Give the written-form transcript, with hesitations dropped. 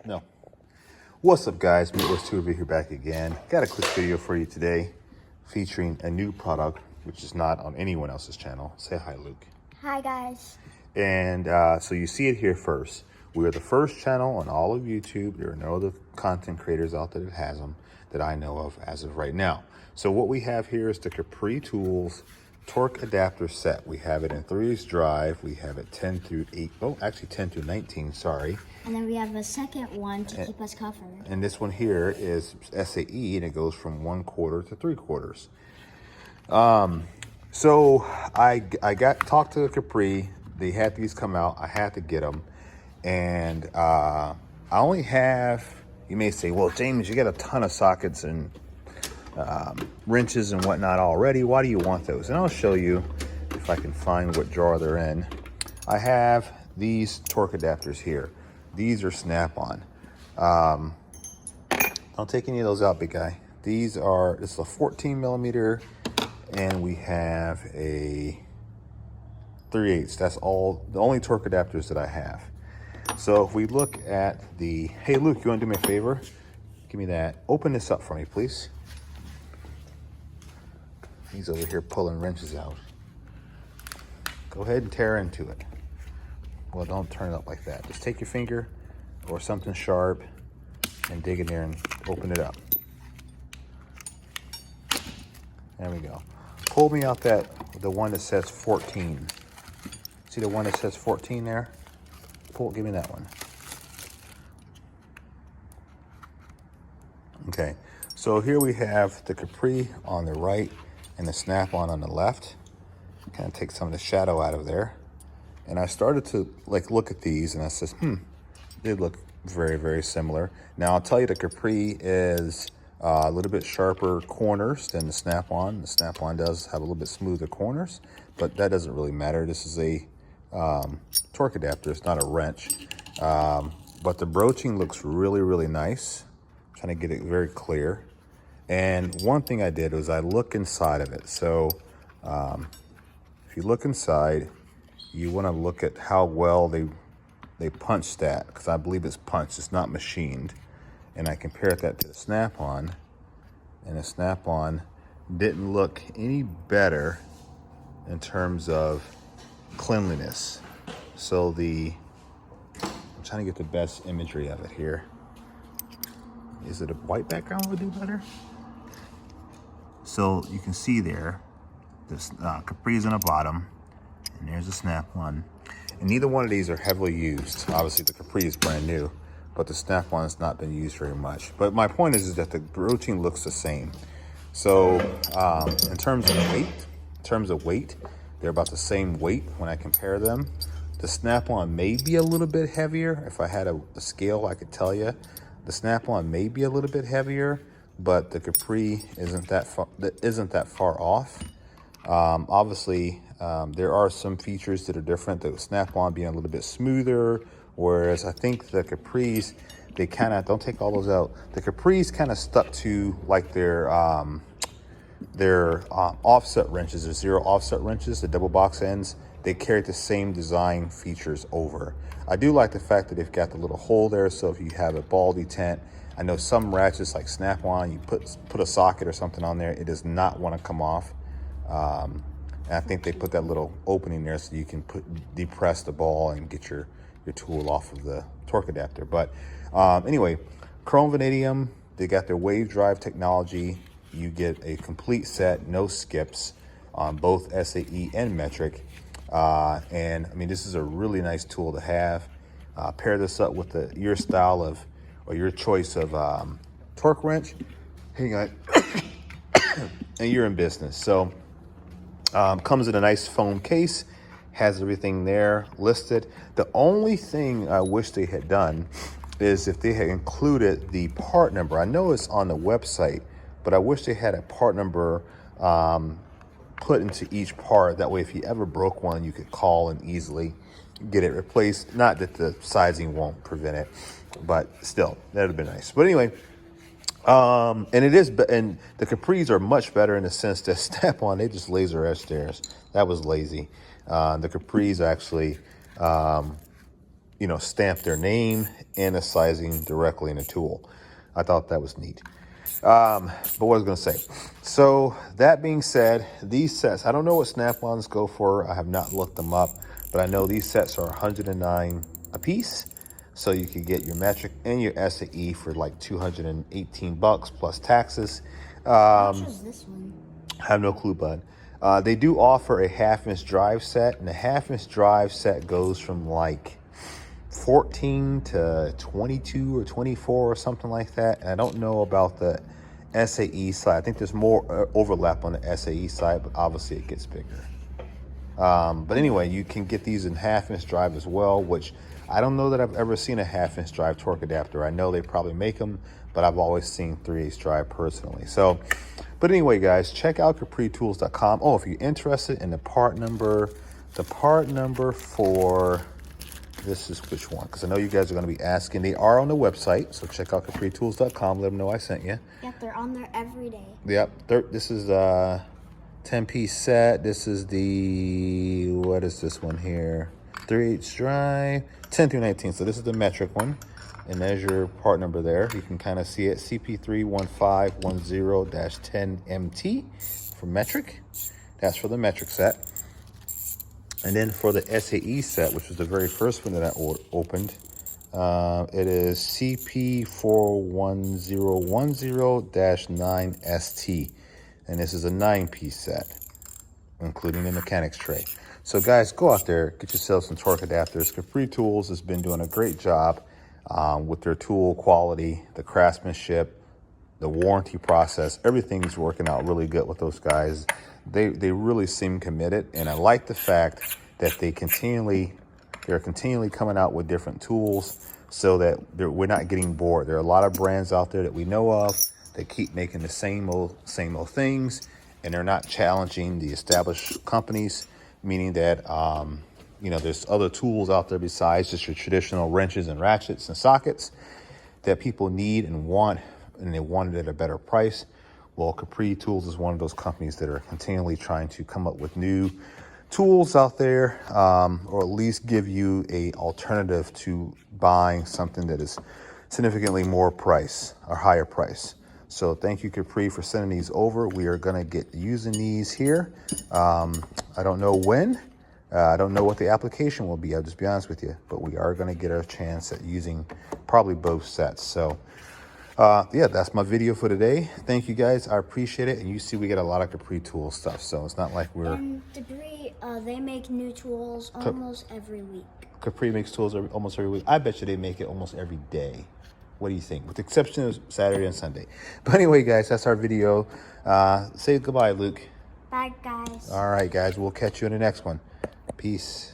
No. What's up, guys? Meatless Tuber here back again. Got a quick video for you today featuring a new product which is not on anyone else's channel. Say hi, Luke. Hi, guys. And so you see it here first. We are the first channel on all of YouTube. There are no other content creators out there that has them that I know of as of right now. So what we have here is the Capri Tools torque adapter set. We have it in 3/8 drive. We have it 10 through 8. Oh, actually 10 through 19, sorry. And then we have a second one to keep us covered. And this one here is SAE, and it goes from 1/4 to 3/4. So I talked to Capri. They had these come out. I had to get them. And I only have, you may say, well, James, you got a ton of sockets and wrenches and whatnot already. Why do you want those? And I'll show you if I can find what drawer they're in. I have these torque adapters here. These are snap-on. Don't take any of those out, big guy. These are, this is a 14 millimeter, and we have a 3/8. That's all, the only torque adapters that I have. So if we look at the, hey Luke, you wanna do me a favor? Give me that. Open this up for me, please. He's over here pulling wrenches out. Go ahead and tear into it. Well, don't turn it up like that. Just take your finger or something sharp and dig in there and open it up. There we go. Pull me out the one that says 14. See the one that says 14 there? Give me that one. Okay, so here we have the Capri on the right and the snap-on the left. Kind of take some of the shadow out of there. And I started to look at these, and I says, they look very, very similar. Now I'll tell you, the Capri is a little bit sharper corners than the snap-on. The snap-on does have a little bit smoother corners, but that doesn't really matter. This is a torque adapter. It's not a wrench, but the broaching looks really, really nice. I'm trying to get it very clear. And one thing I did was I look inside of it. So if you look inside, you want to look at how well they punched that, because I believe it's punched, it's not machined. And I compared that to the snap-on, and the snap-on didn't look any better in terms of cleanliness. So I'm trying to get the best imagery of it here. Is it a white background would do better? So you can see there, this Capri's on the bottom, and there's a snap-on. And neither one of these are heavily used. Obviously the Capri is brand new, but the snap-on has not been used very much. But my point is that the broaching looks the same. So in terms of weight, they're about the same weight when I compare them. The snap-on may be a little bit heavier. If I had a scale, I could tell you. The snap-on may be a little bit heavier, but the Capri isn't that far off. Obviously, there are some features that are different. The snap-on being a little bit smoother, whereas I think the Capris, they kind of, don't take all those out. The Capris kind of stuck to like their offset wrenches, the zero offset wrenches, the double box ends. They carry the same design features over. I do like the fact that they've got the little hole there, so if you have a ball detent, I know some ratchets like snap-on, you put a socket or something on there, it does not want to come off. And I think they put that little opening there so you can depress the ball and get your tool off of the torque adapter. But anyway, chrome vanadium, they got their wave drive technology. You get a complete set, no skips on both SAE and metric. And I mean, this is a really nice tool to have. Pair this up with your style of, or your choice of torque wrench. Hang on. And you're in business. So comes in a nice foam case, has everything there listed. The only thing I wish they had done is if they had included the part number. I know it's on the website, but I wish they had a part number put into each part. That way, if you ever broke one, you could call and easily get it replaced. Not that the sizing won't prevent it, but still, that'd have been nice. But anyway, and the Capris are much better in the sense that snap-on, they just laser etch theirs. That was lazy. The Capris actually stamp their name and the sizing directly in the tool. I thought that was neat. But what I was going to say, so that being said, these sets, I don't know what snap-ons go for. I have not looked them up, but I know these sets are $109 a piece. So you could get your metric and your SAE for like $218 plus taxes. How much is this one? I have no clue, bud. They do offer a 1/2-inch drive set, and the 1/2-inch drive set goes from like 14 to 22 or 24 or something like that. And I don't know about the SAE side. I think there's more overlap on the SAE side, but obviously it gets bigger. But anyway, you can get these in 1/2-inch drive as well, which I don't know that I've ever seen a 1/2-inch drive torque adapter. I know they probably make them, but I've always seen 3/8 drive personally. So, but anyway, guys, check out CapriTools.com. Oh, if you're interested in the part number for this is which one? Because I know you guys are going to be asking. They are on the website, so check out CapriTools.com. Let them know I sent you. Yep, they're on there every day. Yep. This is 10-piece set. This is the, what is this one here? 3/8 drive, 10 through 19. So this is the metric one. And there's your part number there. You can kind of see it, CP31510-10MT for metric. That's for the metric set. And then for the SAE set, which was the very first one that I opened, it is CP41010-9ST. And this is a 9-piece set, including the mechanics tray. So guys, go out there, get yourself some torque adapters. Capri Tools has been doing a great job with their tool quality, the craftsmanship, the warranty process. Everything's working out really good with those guys. They really seem committed, and I like the fact that they're continually coming out with different tools so that we're not getting bored. There are a lot of brands out there that we know of that keep making the same old things, and they're not challenging the established companies, meaning that there's other tools out there besides just your traditional wrenches and ratchets and sockets that people need and want, and they want it at a better price. Well, Capri Tools is one of those companies that are continually trying to come up with new tools out there, or at least give you a alternative to buying something that is significantly more price or higher price. So thank you, Capri, for sending these over. We are going to get using these here. I don't know when. I don't know what the application will be. I'll just be honest with you. But we are going to get a chance at using probably both sets. So, yeah, that's my video for today. Thank you, guys. I appreciate it. And you see we get a lot of Capri Tools stuff. So it's not like we're... And Capri, they make new tools almost every week. Capri makes tools almost every week. I bet you they make it almost every day. What do you think? With the exception of Saturday and Sunday. But anyway, guys, that's our video. Say goodbye, Luke. Bye, guys. All right, guys. We'll catch you in the next one. Peace.